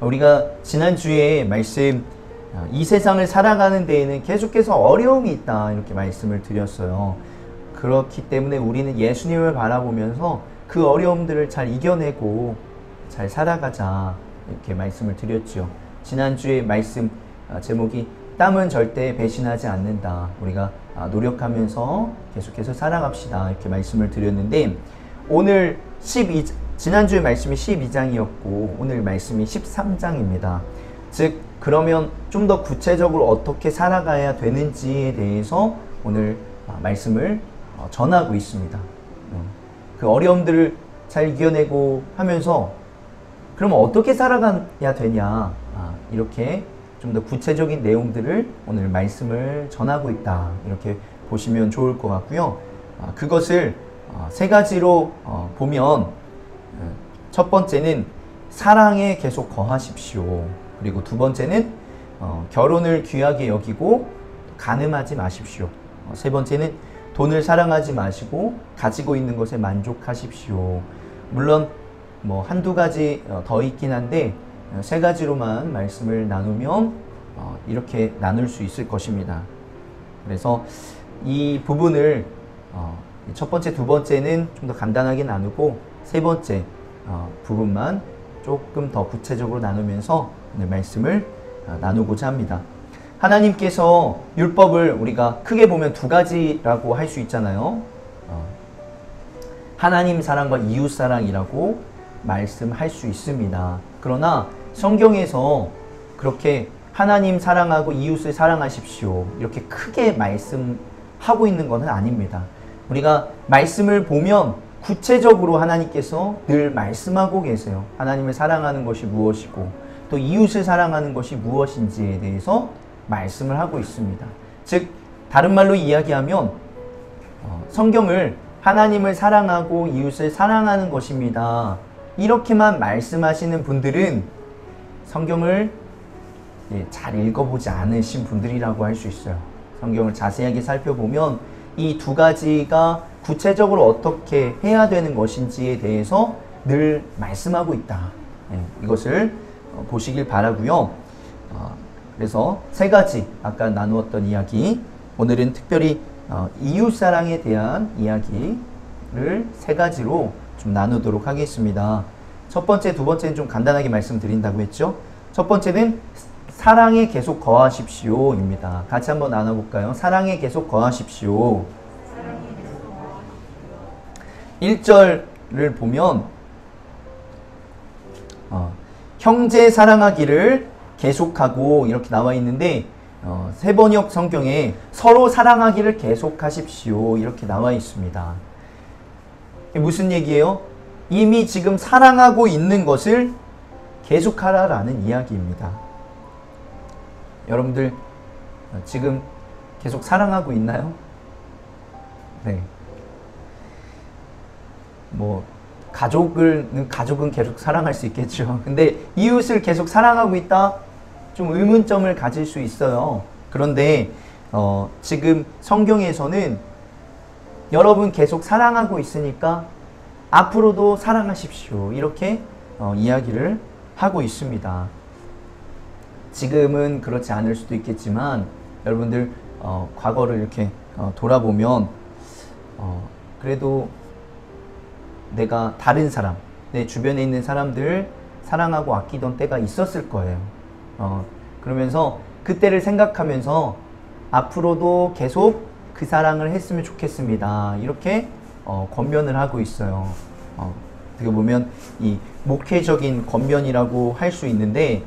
우리가 지난주에 말씀 이 세상을 살아가는 데에는 계속해서 어려움이 있다 이렇게 말씀을 드렸어요. 그렇기 때문에 우리는 예수님을 바라보면서 그 어려움들을 잘 이겨내고 잘 살아가자 이렇게 말씀을 드렸죠. 지난주에 말씀 제목이 땀은 절대 배신하지 않는다. 우리가 노력하면서 계속해서 살아갑시다 이렇게 말씀을 드렸는데, 오늘 지난주에 말씀이 12장이었고 오늘 말씀이 13장입니다. 즉 그러면 좀 더 구체적으로 어떻게 살아가야 되는지에 대해서 오늘 말씀을 전하고 있습니다. 그 어려움들을 잘 이겨내고 하면서 그러면 어떻게 살아가야 되냐, 이렇게 좀 더 구체적인 내용들을 오늘 말씀을 전하고 있다 이렇게 보시면 좋을 것 같고요. 그것을 세 가지로 보면, 첫 번째는 사랑에 계속 거하십시오. 그리고 두 번째는 결혼을 귀하게 여기고 간음하지 마십시오. 세 번째는 돈을 사랑하지 마시고 가지고 있는 것에 만족하십시오. 물론 뭐 한두 가지 더 있긴 한데 세 가지로만 말씀을 나누면 이렇게 나눌 수 있을 것입니다. 그래서 이 부분을 첫 번째, 두 번째는 좀 더 간단하게 나누고 세 번째 부분만 조금 더 구체적으로 나누면서 오늘 말씀을 나누고자 합니다. 하나님께서 율법을 우리가 크게 보면 두 가지라고 할 수 있잖아요. 하나님 사랑과 이웃 사랑이라고 말씀할 수 있습니다. 그러나 성경에서 그렇게 하나님 사랑하고 이웃을 사랑하십시오 이렇게 크게 말씀하고 있는 것은 아닙니다. 우리가 말씀을 보면 구체적으로 하나님께서 늘 말씀하고 계세요. 하나님을 사랑하는 것이 무엇이고 또 이웃을 사랑하는 것이 무엇인지에 대해서 말씀을 하고 있습니다. 즉 다른 말로 이야기하면 성경을 하나님을 사랑하고 이웃을 사랑하는 것입니다 이렇게만 말씀하시는 분들은 성경을 잘 읽어보지 않으신 분들이라고 할 수 있어요. 성경을 자세하게 살펴보면 이 두 가지가 구체적으로 어떻게 해야 되는 것인지에 대해서 늘 말씀하고 있다. 이것을 보시길 바라고요. 그래서 세 가지 아까 나누었던 이야기, 오늘은 특별히 이웃사랑에 대한 이야기를 세 가지로 좀 나누도록 하겠습니다. 첫 번째, 두 번째는 좀 간단하게 말씀드린다고 했죠. 첫 번째는 사랑에 계속 거하십시오 입니다. 같이 한번 나눠볼까요? 사랑에 계속 거하십시오. 1절을 보면 형제 사랑하기를 계속하고 이렇게 나와 있는데 세번역 성경에 서로 사랑하기를 계속하십시오 이렇게 나와 있습니다. 무슨 얘기예요? 이미 지금 사랑하고 있는 것을 계속하라라는 이야기입니다. 여러분들 지금 계속 사랑하고 있나요? 네. 뭐 가족은 계속 사랑할 수 있겠죠. 근데 이웃을 계속 사랑하고 있다? 좀 의문점을 가질 수 있어요. 그런데 지금 성경에서는 여러분 계속 사랑하고 있으니까 앞으로도 사랑하십시오 이렇게 이야기를 하고 있습니다. 지금은 그렇지 않을 수도 있겠지만 여러분들 과거를 이렇게 돌아보면 그래도 내가 다른 사람, 내 주변에 있는 사람들 사랑하고 아끼던 때가 있었을 거예요. 그러면서 그때를 생각하면서 앞으로도 계속 그 사랑을 했으면 좋겠습니다 이렇게 권면을 하고 있어요. 어떻게 보면 이 목회적인 권면이라고 할 수 있는데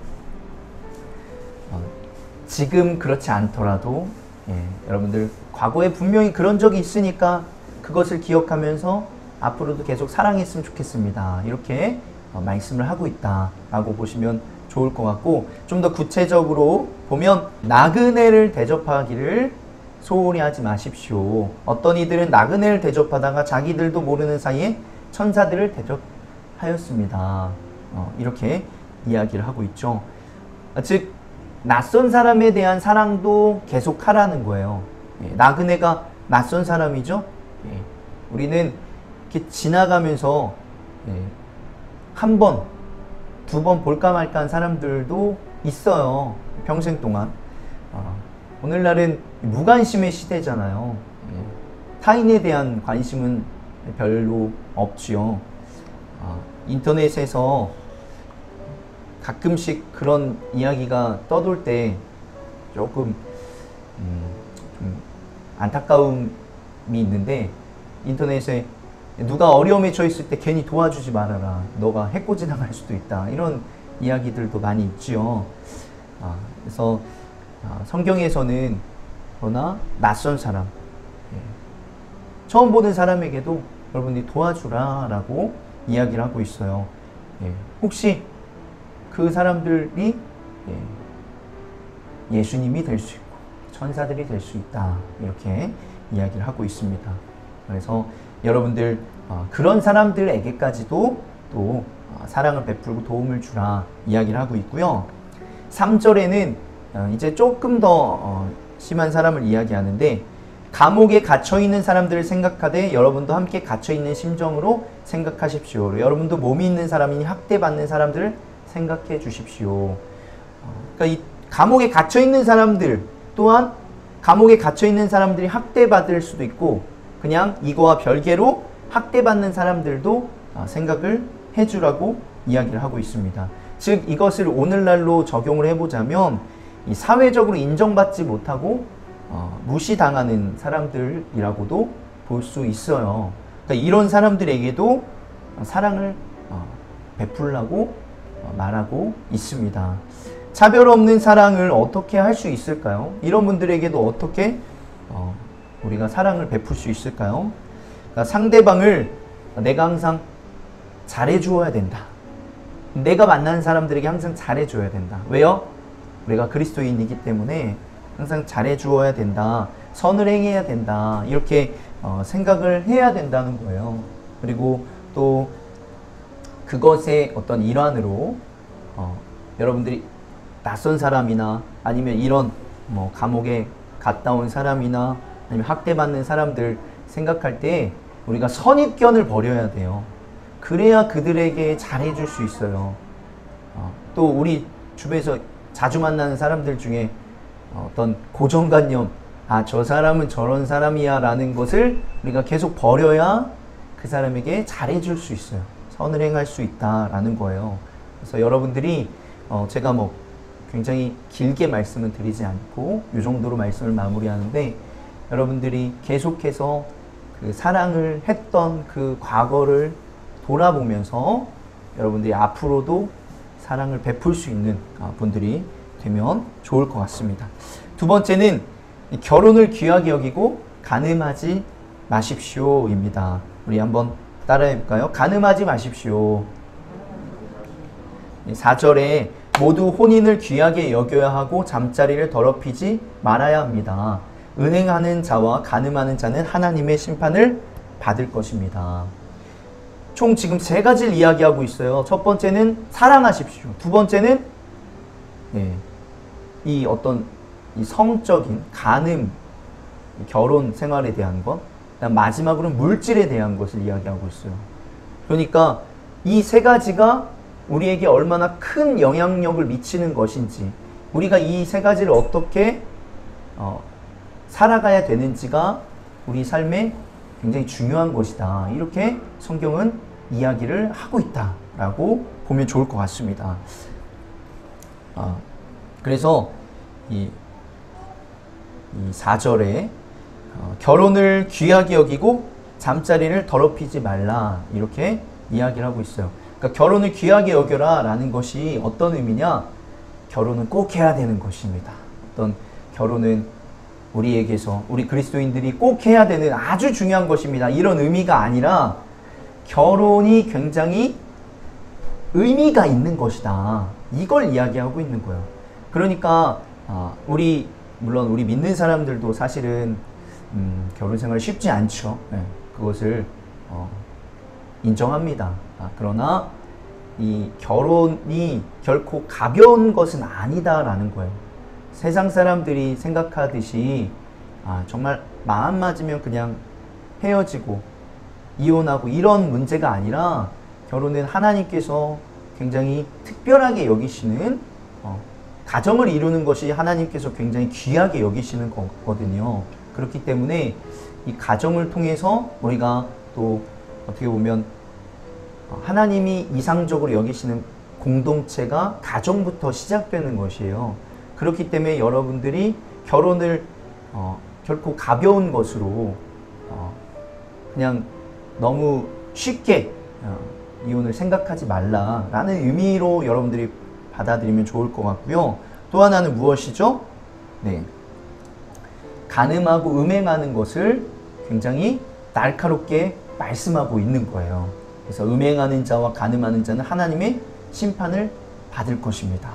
지금 그렇지 않더라도 여러분들 과거에 분명히 그런 적이 있으니까 그것을 기억하면서 앞으로도 계속 사랑했으면 좋겠습니다 이렇게 말씀을 하고 있다라고 보시면 좋을 것 같고, 좀 더 구체적으로 보면 나그네를 대접하기를 소홀히 하지 마십시오. 어떤 이들은 나그네를 대접하다가 자기들도 모르는 사이에 천사들을 대접하였습니다. 이렇게 이야기를 하고 있죠. 즉 낯선 사람에 대한 사랑도 계속하라는 거예요. 나그네가 낯선 사람이죠. 우리는 이렇게 지나가면서 한 번 두 번 볼까 말까한 사람들도 있어요. 평생 동안. 오늘날은 무관심의 시대잖아요. 타인에 대한 관심은 별로 없지요. 인터넷에서 가끔씩 그런 이야기가 떠돌 때 조금 좀 안타까움이 있는데, 인터넷에 누가 어려움에 처했을 때 괜히 도와주지 말아라, 너가 해코지 당할 수도 있다, 이런 이야기들도 많이 있지요. 그래서 성경에서는 그러나 낯선 사람, 처음 보는 사람에게도 여러분들이 도와주라 라고 이야기를 하고 있어요. 혹시 그 사람들이 예수님이 될 수 있고 천사들이 될 수 있다, 이렇게 이야기를 하고 있습니다. 그래서 여러분들 그런 사람들에게까지도 또 사랑을 베풀고 도움을 주라 이야기를 하고 있고요. 3절에는 이제 조금 더 심한 사람을 이야기하는데, 감옥에 갇혀있는 사람들을 생각하되 여러분도 함께 갇혀있는 심정으로 생각하십시오. 여러분도 몸이 있는 사람이니 학대받는 사람들을 생각해 주십시오. 그러니까 이 감옥에 갇혀있는 사람들 또한, 감옥에 갇혀있는 사람들이 학대받을 수도 있고, 그냥 이거와 별개로 학대받는 사람들도 생각을 해주라고 이야기를 하고 있습니다. 즉 이것을 오늘날로 적용을 해보자면, 이 사회적으로 인정받지 못하고 무시당하는 사람들이라고도 볼 수 있어요. 그러니까 이런 사람들에게도 사랑을 베풀라고 말하고 있습니다. 차별 없는 사랑을 어떻게 할 수 있을까요? 이런 분들에게도 어떻게 우리가 사랑을 베풀 수 있을까요? 그러니까 상대방을 내가 항상 잘해주어야 된다. 내가 만나는 사람들에게 항상 잘해줘야 된다. 왜요? 우리가 그리스도인이기 때문에 항상 잘해주어야 된다. 선을 행해야 된다. 이렇게 생각을 해야 된다는 거예요. 그리고 또 그것의 어떤 일환으로 여러분들이 낯선 사람이나 아니면 이런 감옥에 갔다 온 사람이나 아니면 학대받는 사람들 생각할 때 우리가 선입견을 버려야 돼요. 그래야 그들에게 잘해줄 수 있어요. 또 우리 주변에서 자주 만나는 사람들 중에 어떤 고정관념, 저 사람은 저런 사람이야 라는 것을 우리가 계속 버려야 그 사람에게 잘해줄 수 있어요. 선을 행할 수 있다라는 거예요. 그래서 여러분들이 제가 굉장히 길게 말씀을 드리지 않고 이 정도로 말씀을 마무리하는데, 여러분들이 계속해서 그 사랑을 했던 그 과거를 돌아보면서 여러분들이 앞으로도 사랑을 베풀 수 있는 분들이 되면 좋을 것 같습니다. 두 번째는 결혼을 귀하게 여기고 간음하지 마십시오입니다. 우리 한번 따라해 볼까요? 간음하지 마십시오. 4절에 모두 혼인을 귀하게 여겨야 하고 잠자리를 더럽히지 말아야 합니다. 은행하는 자와 간음하는 자는 하나님의 심판을 받을 것입니다. 총 지금 세 가지를 이야기하고 있어요. 첫 번째는 사랑하십시오. 두 번째는 이 어떤 성적인 간음, 결혼 생활에 대한 것, 마지막으로는 물질에 대한 것을 이야기하고 있어요. 그러니까 이 세 가지가 우리에게 얼마나 큰 영향력을 미치는 것인지, 우리가 이 세 가지를 어떻게 살아가야 되는지가 우리 삶에 굉장히 중요한 것이다. 이렇게 성경은 이야기를 하고 있다라고 보면 좋을 것 같습니다. 그래서 이 4절에 결혼을 귀하게 여기고 잠자리를 더럽히지 말라, 이렇게 이야기를 하고 있어요. 그러니까 결혼을 귀하게 여겨라 라는 것이 어떤 의미냐? 결혼은 꼭 해야 되는 것입니다. 어떤 결혼은 우리에게서, 우리 그리스도인들이 꼭 해야 되는 아주 중요한 것입니다, 이런 의미가 아니라 결혼이 굉장히 의미가 있는 것이다, 이걸 이야기하고 있는 거예요. 그러니까 물론 우리 믿는 사람들도 사실은 결혼 생활 쉽지 않죠. 그것을 인정합니다. 그러나 이 결혼이 결코 가벼운 것은 아니다라는 거예요. 세상 사람들이 생각하듯이 정말 마음 맞으면 그냥 헤어지고 이혼하고 이런 문제가 아니라, 결혼은 하나님께서 굉장히 특별하게 여기시는 가정을 이루는 것이 하나님께서 굉장히 귀하게 여기시는 거거든요. 그렇기 때문에 이 가정을 통해서 우리가 또 어떻게 보면 하나님이 이상적으로 여기시는 공동체가 가정부터 시작되는 것이에요. 그렇기 때문에 여러분들이 결혼을 결코 가벼운 것으로 그냥 너무 쉽게 이혼을 생각하지 말라라는 의미로 여러분들이 받아들이면 좋을 것 같고요. 또 하나는 무엇이죠? 네. 간음하고 음행하는 것을 굉장히 날카롭게 말씀하고 있는 거예요. 그래서 음행하는 자와 간음하는 자는 하나님의 심판을 받을 것입니다.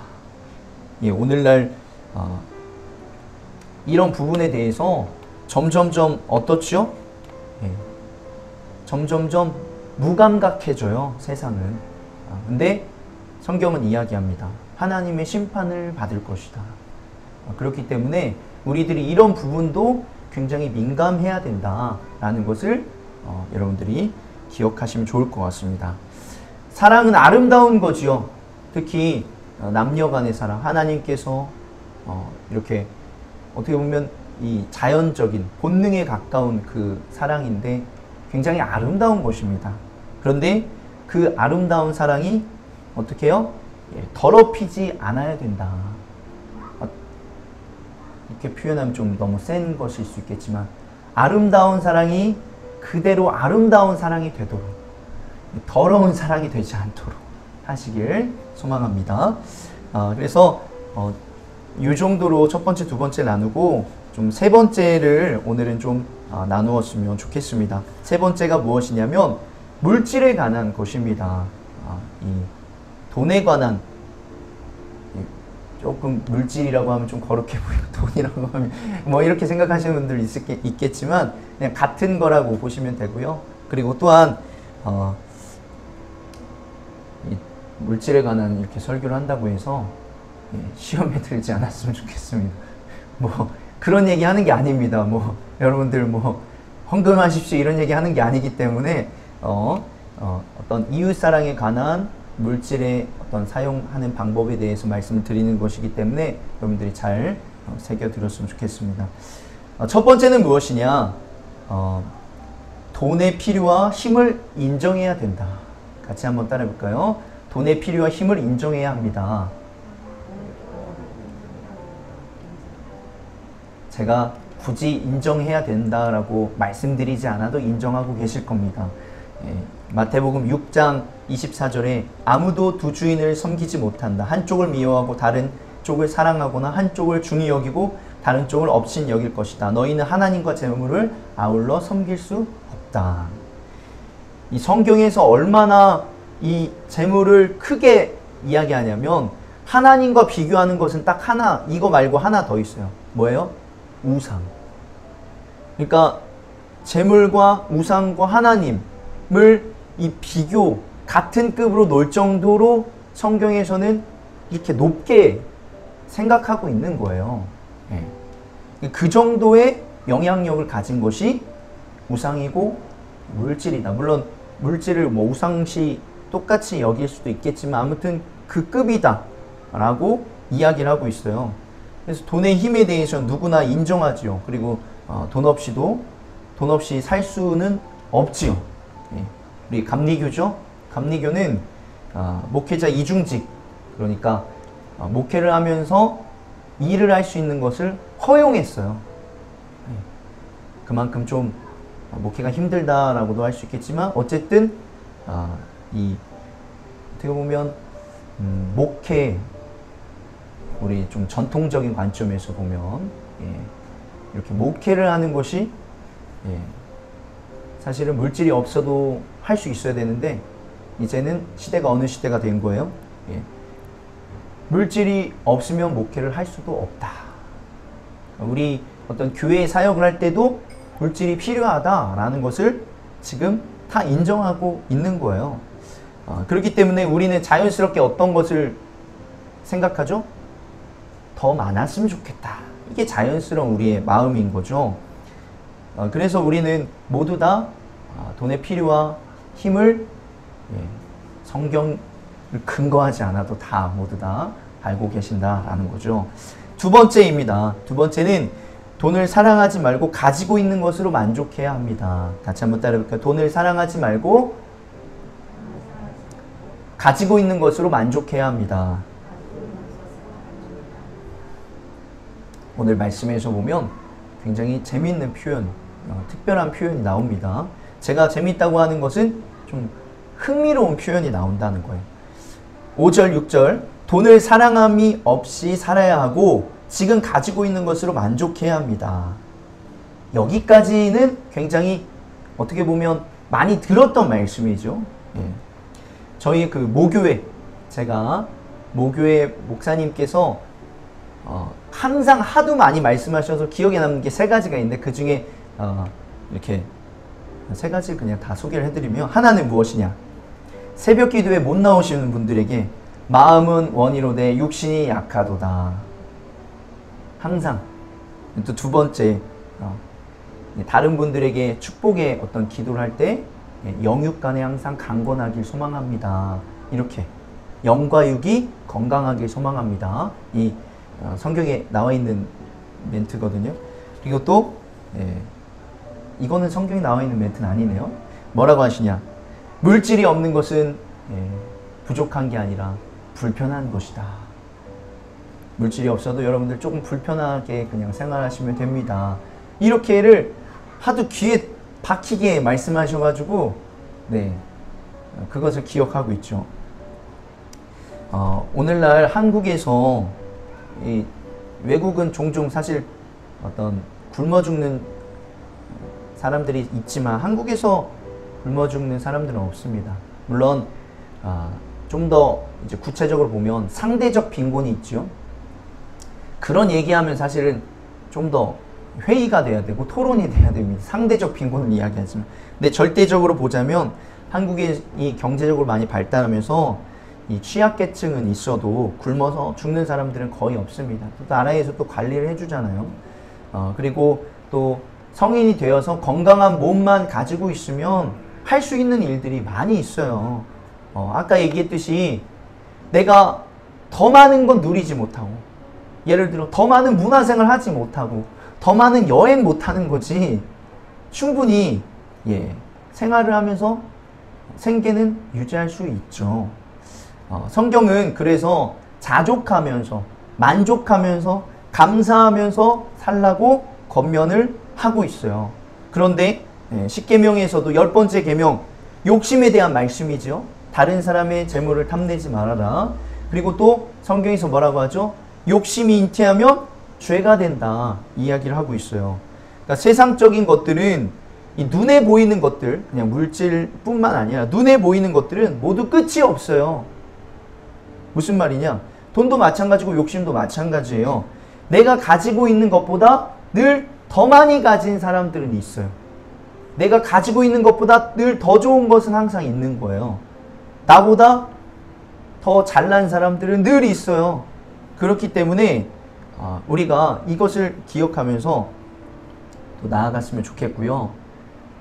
예, 오늘날 이런 부분에 대해서 점점점 어떻죠? 예, 점점점 무감각해져요, 세상은. 근데 성경은 이야기합니다. 하나님의 심판을 받을 것이다. 그렇기 때문에 우리들이 이런 부분도 굉장히 민감해야 된다라는 것을 여러분들이 기억하시면 좋을 것 같습니다. 사랑은 아름다운 거지요. 특히 남녀 간의 사랑. 하나님께서 이렇게 어떻게 보면 이 자연적인 본능에 가까운 그 사랑인데 굉장히 아름다운 것입니다. 그런데 그 아름다운 사랑이 어떻게 해요? 더럽히지 않아야 된다. 이렇게 표현하면 좀 너무 센 것일 수 있겠지만 아름다운 사랑이 그대로 아름다운 사랑이 되도록 더러운 사랑이 되지 않도록 하시길 소망합니다. 그래서 이 정도로 첫 번째, 두 번째 나누고 좀 세 번째를 오늘은 좀 나누었으면 좋겠습니다. 세 번째가 무엇이냐면 물질에 관한 것입니다. 이 돈에 관한, 조금 물질이라고 하면 좀 거룩해 보이고 돈이라고 하면 뭐 이렇게 생각하시는 분들 있겠지만 그냥 같은 거라고 보시면 되고요. 그리고 또한 이 물질에 관한 이렇게 설교를 한다고 해서 시험에 들지 않았으면 좋겠습니다. 뭐 그런 얘기 하는 게 아닙니다. 뭐 여러분들 뭐 헌금하십시오 이런 얘기 하는 게 아니기 때문에 어떤 이웃사랑에 관한 물질의 어떤 사용하는 방법에 대해서 말씀을 드리는 것이기 때문에 여러분들이 잘 새겨 들었으면 좋겠습니다. 첫 번째는 무엇이냐? 돈의 필요와 힘을 인정해야 된다. 같이 한번 따라해 볼까요? 돈의 필요와 힘을 인정해야 합니다. 제가 굳이 인정해야 된다라고 말씀드리지 않아도 인정하고 계실 겁니다. 마태복음 6장 24절에 아무도 두 주인을 섬기지 못한다. 한쪽을 미워하고 다른 쪽을 사랑하거나 한쪽을 중히 여기고 다른 쪽을 업신 여길 것이다. 너희는 하나님과 재물을 아울러 섬길 수 없다. 이 성경에서 얼마나 이 재물을 크게 이야기하냐면 하나님과 비교하는 것은 딱 하나, 이거 말고 하나 더 있어요. 뭐예요? 우상. 그러니까 재물과 우상과 하나님을 이 비교, 같은 급으로 놓을 정도로 성경에서는 이렇게 높게 생각하고 있는 거예요. 그 정도의 영향력을 가진 것이 우상이고 물질이다. 물론 물질을 뭐 우상시 똑같이 여길 수도 있겠지만 아무튼 그 급이다 라고 이야기를 하고 있어요. 그래서 돈의 힘에 대해서 누구나 인정하지요. 그리고 돈 없이 살 수는 없지요. 우리 감리교죠. 감리교는 목회자 이중직, 그러니까 목회를 하면서 일을 할 수 있는 것을 허용했어요. 그만큼 좀 목회가 힘들다라고도 할 수 있겠지만 어쨌든 어떻게 보면 목회, 우리 좀 전통적인 관점에서 보면 이렇게 목회를 하는 것이 사실은 물질이 없어도 할 수 있어야 되는데 이제는 시대가 어느 시대가 된 거예요? 물질이 없으면 목회를 할 수도 없다. 우리 어떤 교회 사역을 할 때도 물질이 필요하다라는 것을 지금 다 인정하고 있는 거예요. 그렇기 때문에 우리는 자연스럽게 어떤 것을 생각하죠? 더 많았으면 좋겠다. 이게 자연스러운 우리의 마음인 거죠. 그래서 우리는 모두 다 돈의 필요와 힘을 성경 근거하지 않아도 다 모두 다 알고 계신다라는 거죠. 두 번째입니다. 두 번째는 돈을 사랑하지 말고 가지고 있는 것으로 만족해야 합니다. 같이 한번 따라해볼까요? 돈을 사랑하지 말고 가지고 있는 것으로 만족해야 합니다. 오늘 말씀에서 보면 굉장히 재미있는 표현, 특별한 표현이 나옵니다. 제가 재밌다고 하는 것은 좀 흥미로운 표현이 나온다는 거예요. 5절, 6절 돈을 사랑함이 없이 살아야 하고 지금 가지고 있는 것으로 만족해야 합니다. 여기까지는 굉장히 어떻게 보면 많이 들었던 말씀이죠. 예. 저희 그 모교회, 제가 모교회 목사님께서 항상 하도 많이 말씀하셔서 기억에 남는 게 세 가지가 있는데 그 중에 이렇게 세 가지를 그냥 다 소개를 해드리면, 하나는 무엇이냐? 새벽 기도에 못 나오시는 분들에게 마음은 원이로되 육신이 약하도다. 항상. 또 두 번째, 다른 분들에게 축복의 어떤 기도를 할 때 영육간에 항상 강건하길 소망합니다. 이렇게 영과 육이 건강하길 소망합니다. 이 성경에 나와 있는 멘트거든요. 그리고 또 이거는 성경에 나와 있는 멘트는 아니네요. 뭐라고 하시냐? 물질이 없는 것은 부족한 게 아니라 불편한 것이다. 물질이 없어도 여러분들 조금 불편하게 그냥 생활하시면 됩니다. 이렇게를 하도 귀에 박히게 말씀하셔가지고 그것을 기억하고 있죠. 오늘날 한국에서 이 외국은 종종 사실 어떤 굶어 죽는 사람들이 있지만 한국에서 굶어 죽는 사람들은 없습니다. 물론 좀 더 이제 구체적으로 보면 상대적 빈곤이 있죠. 그런 얘기하면 사실은 좀 더 회의가 돼야 되고 토론이 돼야 됩니다. 상대적 빈곤을 이야기하지만. 근데 절대적으로 보자면 한국이 이 경제적으로 많이 발달하면서 이 취약계층은 있어도 굶어서 죽는 사람들은 거의 없습니다. 또 나라에서 또 관리를 해주잖아요. 그리고 또 성인이 되어서 건강한 몸만 가지고 있으면 할 수 있는 일들이 많이 있어요. 아까 얘기했듯이 내가 더 많은 건 누리지 못하고, 예를 들어 더 많은 문화생활 하지 못하고 더 많은 여행 못하는 거지, 충분히 생활을 하면서 생계는 유지할 수 있죠. 성경은 그래서 자족하면서 만족하면서 감사하면서 살라고 권면을 하고 있어요. 그런데 10계명에서도 10번째 계명, 욕심에 대한 말씀이죠. 다른 사람의 재물을 탐내지 말아라. 그리고 또 성경에서 뭐라고 하죠? 욕심이 잉태하면 죄가 된다 이야기를 하고 있어요. 그러니까 세상적인 것들은 이 눈에 보이는 것들, 그냥 물질뿐만 아니라 눈에 보이는 것들은 모두 끝이 없어요. 무슨 말이냐? 돈도 마찬가지고 욕심도 마찬가지예요. 내가 가지고 있는 것보다 늘 더 많이 가진 사람들은 있어요. 내가 가지고 있는 것보다 늘 더 좋은 것은 항상 있는 거예요. 나보다 더 잘난 사람들은 늘 있어요. 그렇기 때문에 우리가 이것을 기억하면서 또 나아갔으면 좋겠고요.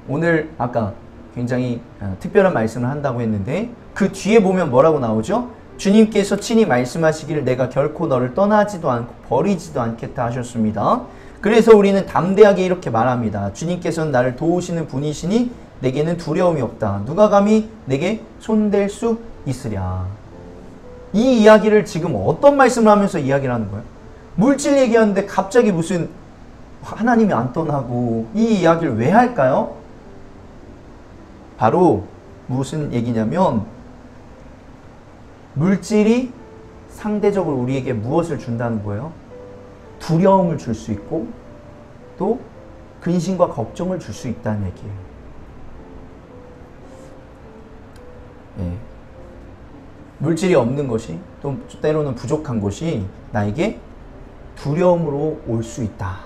오늘 아까 굉장히 특별한 말씀을 한다고 했는데 그 뒤에 보면 뭐라고 나오죠? 주님께서 친히 말씀하시기를 내가 결코 너를 떠나지도 않고 버리지도 않겠다 하셨습니다. 그래서 우리는 담대하게 이렇게 말합니다. 주님께서는 나를 도우시는 분이시니 내게는 두려움이 없다. 누가 감히 내게 손댈 수 있으랴. 이 이야기를 지금 어떤 말씀을 하면서 이야기를 하는 거예요? 물질 얘기하는데 갑자기 무슨 하나님이 안 떠나고 이 이야기를 왜 할까요? 바로 무슨 얘기냐면 물질이 상대적으로 우리에게 무엇을 준다는 거예요? 두려움을 줄 수 있고 또 근심과 걱정을 줄 수 있다는 얘기예요. 물질이 없는 것이 또 때로는 부족한 것이 나에게 두려움으로 올 수 있다.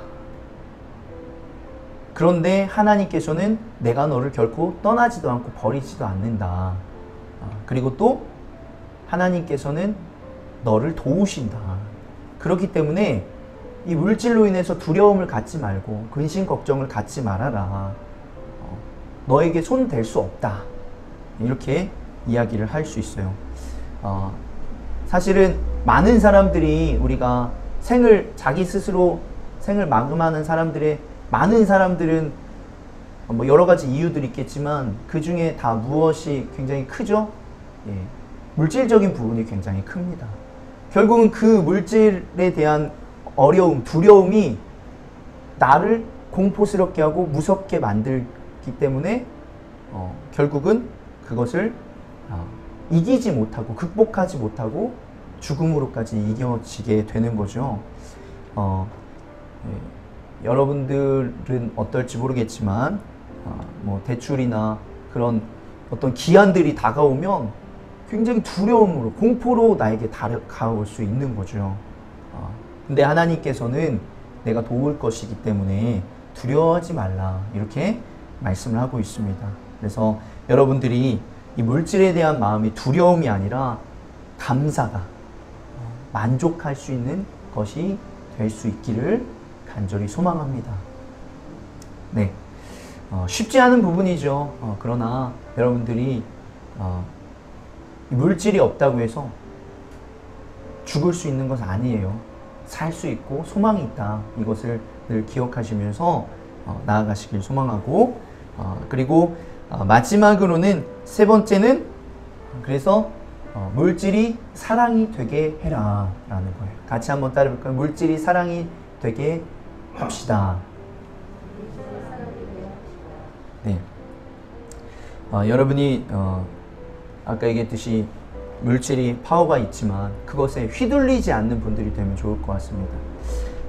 그런데 하나님께서는 내가 너를 결코 떠나지도 않고 버리지도 않는다. 그리고 또 하나님께서는 너를 도우신다. 그렇기 때문에 이 물질로 인해서 두려움을 갖지 말고 근심 걱정을 갖지 말아라. 너에게 손 댈 수 없다. 이렇게 이야기를 할 수 있어요. 사실은 많은 사람들이 우리가 자기 스스로 생을 마감하는 사람들의 많은 사람들은 뭐 여러 가지 이유들이 있겠지만 그 중에 다 무엇이 굉장히 크죠? 예, 물질적인 부분이 굉장히 큽니다. 결국은 그 물질에 대한 어려움, 두려움이 나를 공포스럽게 하고 무섭게 만들기 때문에 결국은 그것을 이기지 못하고 극복하지 못하고 죽음으로까지 이겨지게 되는 거죠. 예, 여러분들은 어떨지 모르겠지만 뭐 대출이나 그런 어떤 기한들이 다가오면 굉장히 두려움으로 공포로 나에게 다가올 수 있는 거죠. 근데 하나님께서는 내가 도울 것이기 때문에 두려워하지 말라 이렇게 말씀을 하고 있습니다. 그래서 여러분들이 이 물질에 대한 마음이 두려움이 아니라 감사가 만족할 수 있는 것이 될 수 있기를 간절히 소망합니다. 네, 쉽지 않은 부분이죠. 그러나 여러분들이 물질이 없다고 해서 죽을 수 있는 것은 아니에요. 살 수 있고 소망이 있다. 이것을 늘 기억하시면서 나아가시길 소망하고 그리고 마지막으로는 세 번째는 그래서 물질이 사랑이 되게 해라 라는 거예요. 같이 한번 따라해볼까요? 물질이 사랑이 되게 합시다. 네. 여러분이 아까 얘기했듯이 물질이 파워가 있지만 그것에 휘둘리지 않는 분들이 되면 좋을 것 같습니다.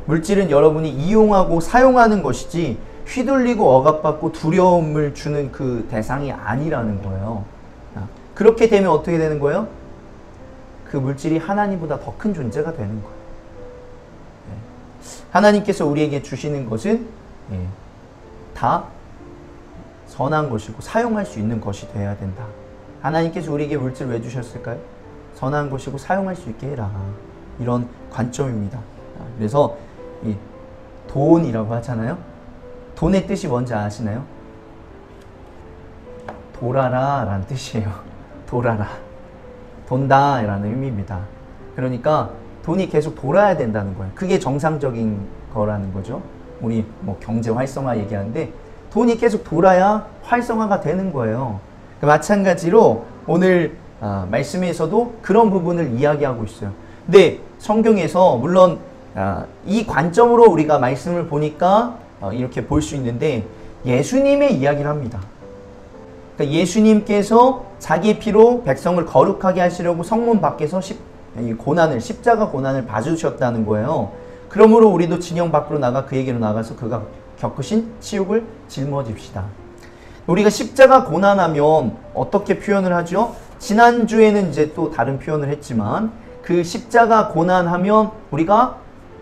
물질은 여러분이 이용하고 사용하는 것이지 휘둘리고 억압받고 두려움을 주는 그 대상이 아니라는 거예요. 그렇게 되면 어떻게 되는 거예요? 그 물질이 하나님보다 더 큰 존재가 되는 거예요. 하나님께서 우리에게 주시는 것은 다 선한 것이고 사용할 수 있는 것이 되어야 된다. 하나님께서 우리에게 물질을 왜 주셨을까요? 선한 것이고 사용할 수 있게 해라. 이런 관점입니다. 그래서 이 돈이라고 하잖아요. 돈의 뜻이 뭔지 아시나요? 돌아라 라는 뜻이에요. 돌아라. 돈다 라는 의미입니다. 그러니까 돈이 계속 돌아야 된다는 거예요. 그게 정상적인 거라는 거죠. 우리 뭐 경제 활성화 얘기하는데 돈이 계속 돌아야 활성화가 되는 거예요. 마찬가지로 오늘 말씀에서도 그런 부분을 이야기하고 있어요. 근데 성경에서 물론 이 관점으로 우리가 말씀을 보니까 이렇게 볼 수 있는데 예수님의 이야기를 합니다. 그러니까 예수님께서 자기 피로 백성을 거룩하게 하시려고 성문 밖에서 십자가 고난을 봐주셨다는 거예요. 그러므로 우리도 진영 밖으로 나가 그에게로 나가서 그가 겪으신 치욕을 짊어집시다. 우리가 십자가 고난하면 어떻게 표현을 하죠? 지난주에는 이제 또 다른 표현을 했지만 그 십자가 고난하면 우리가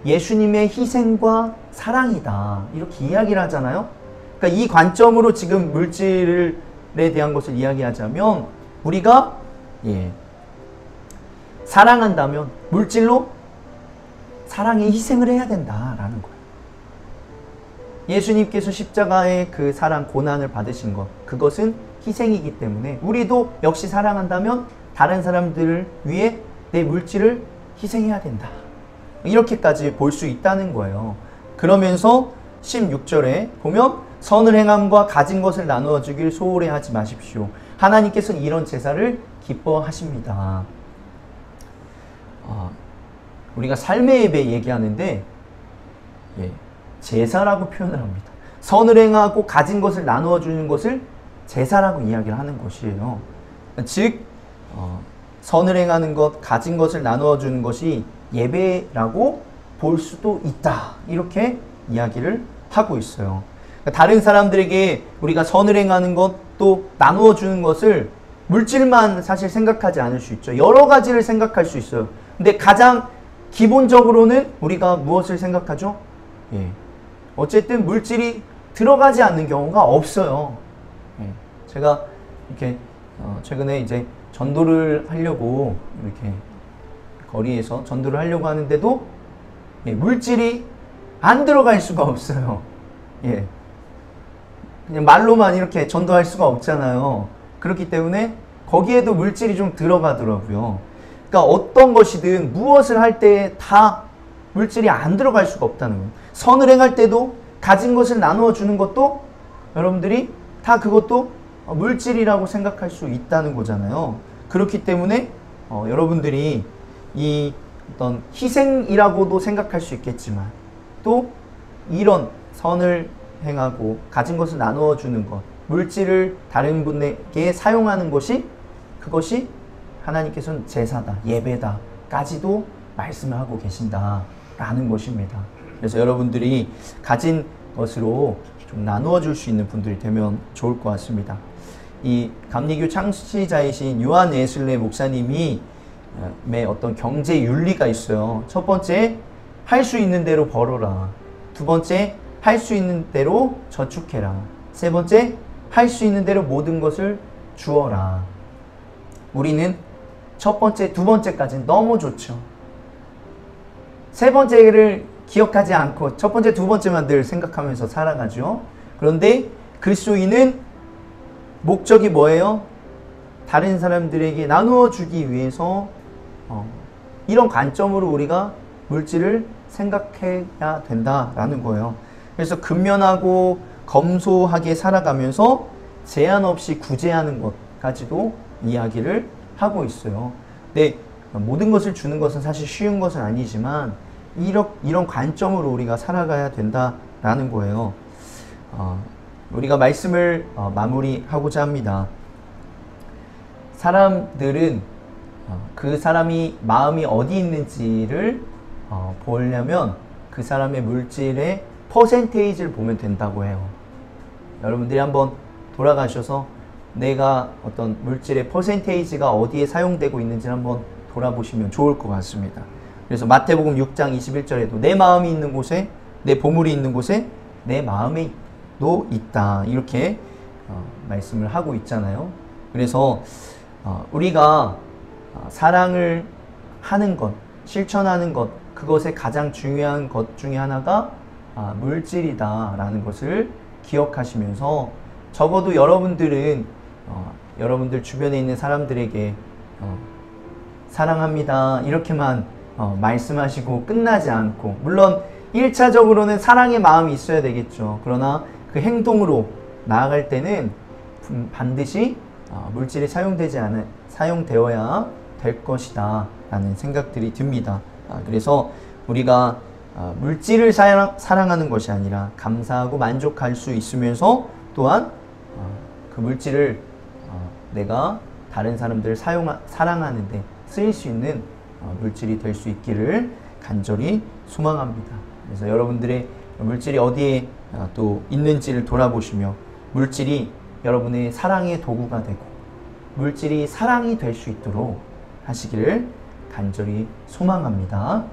예수님의 희생과 사랑이다. 이렇게 이야기를 하잖아요. 그러니까 이 관점으로 지금 물질에 대한 것을 이야기하자면 우리가 사랑한다면 물질로 사랑의 희생을 해야 된다라는 거예요. 예수님께서 십자가의 그 사랑, 고난을 받으신 것, 그것은 희생이기 때문에 우리도 역시 사랑한다면 다른 사람들을 위해 내 물질을 희생해야 된다. 이렇게까지 볼 수 있다는 거예요. 그러면서 16절에 보면 선을 행함과 가진 것을 나누어 주길 소홀히 하지 마십시오. 하나님께서는 이런 제사를 기뻐하십니다. 우리가 삶의 예배 얘기하는데 제사라고 표현을 합니다. 선을 행하고 가진 것을 나누어 주는 것을 제사라고 이야기를 하는 것이에요. 즉 선을 행하는 것, 가진 것을 나누어 주는 것이 예배라고 볼 수도 있다. 이렇게 이야기를 하고 있어요. 다른 사람들에게 우리가 선을 행하는 것, 또 나누어 주는 것을 물질만 사실 생각하지 않을 수 있죠. 여러 가지를 생각할 수 있어요. 근데 가장 기본적으로는 우리가 무엇을 생각하죠? 어쨌든 물질이 들어가지 않는 경우가 없어요. 제가 이렇게 최근에 이제 전도를 하려고 이렇게 거리에서 전도를 하려고 하는데도 물질이 안 들어갈 수가 없어요. 그냥 말로만 이렇게 전도할 수가 없잖아요. 그렇기 때문에 거기에도 물질이 좀 들어가더라고요. 그러니까 어떤 것이든 무엇을 할 때 다 물질이 안 들어갈 수가 없다는 거예요. 선을 행할 때도 가진 것을 나누어 주는 것도 여러분들이 다 그것도 물질이라고 생각할 수 있다는 거잖아요. 그렇기 때문에 여러분들이 이 어떤 희생이라고도 생각할 수 있겠지만 또 이런 선을 행하고 가진 것을 나누어 주는 것, 물질을 다른 분에게 사용하는 것이 그것이 하나님께서는 제사다, 예배다까지도 말씀을 하고 계신다라는 것입니다. 그래서 여러분들이 가진 것으로 좀 나누어 줄 수 있는 분들이 되면 좋을 것 같습니다. 이 감리교 창시자이신 요한 웨슬레 목사님이 어떤 경제 윤리가 있어요. 첫 번째, 할 수 있는 대로 벌어라. 두 번째, 할 수 있는 대로 저축해라. 세 번째, 할 수 있는 대로 모든 것을 주어라. 우리는 첫 번째, 두 번째까지는 너무 좋죠. 세 번째를 기억하지 않고 첫 번째, 두 번째만 늘 생각하면서 살아가죠. 그런데 그리스도인은 목적이 뭐예요? 다른 사람들에게 나누어 주기 위해서 이런 관점으로 우리가 물질을 생각해야 된다라는 거예요. 그래서 근면하고 검소하게 살아가면서 제한 없이 구제하는 것까지도 이야기를 하고 있어요. 근데 모든 것을 주는 것은 사실 쉬운 것은 아니지만 이런 관점으로 우리가 살아가야 된다라는 거예요. 우리가 말씀을 마무리하고자 합니다. 사람들은 그 사람이 마음이 어디 있는지를 보려면 그 사람의 물질의 퍼센테이지를 보면 된다고 해요. 여러분들이 한번 돌아가셔서 내가 어떤 물질의 퍼센테이지가 어디에 사용되고 있는지를 한번 돌아보시면 좋을 것 같습니다. 그래서 마태복음 6장 21절에도 내 마음이 있는 곳에, 내 보물이 있는 곳에 내 마음도 있다, 이렇게 말씀을 하고 있잖아요. 그래서 우리가 사랑을 하는 것, 실천하는 것, 그것의 가장 중요한 것 중에 하나가 물질이다 라는 것을 기억하시면서 적어도 여러분들은 여러분들 주변에 있는 사람들에게 사랑합니다 이렇게만 말씀하시고 끝나지 않고, 물론 1차적으로는 사랑의 마음이 있어야 되겠죠. 그러나 그 행동으로 나아갈 때는 반드시 물질이 사용되어야 될 것이다 라는 생각들이 듭니다. 그래서 우리가 물질을 사랑하는 것이 아니라 감사하고 만족할 수 있으면서 또한 그 물질을 내가 다른 사람들을 사랑하는데 쓰일 수 있는 물질이 될 수 있기를 간절히 소망합니다. 그래서 여러분들의 물질이 어디에 또 있는지를 돌아보시며 물질이 여러분의 사랑의 도구가 되고 물질이 사랑이 될 수 있도록 하시기를 간절히 소망합니다.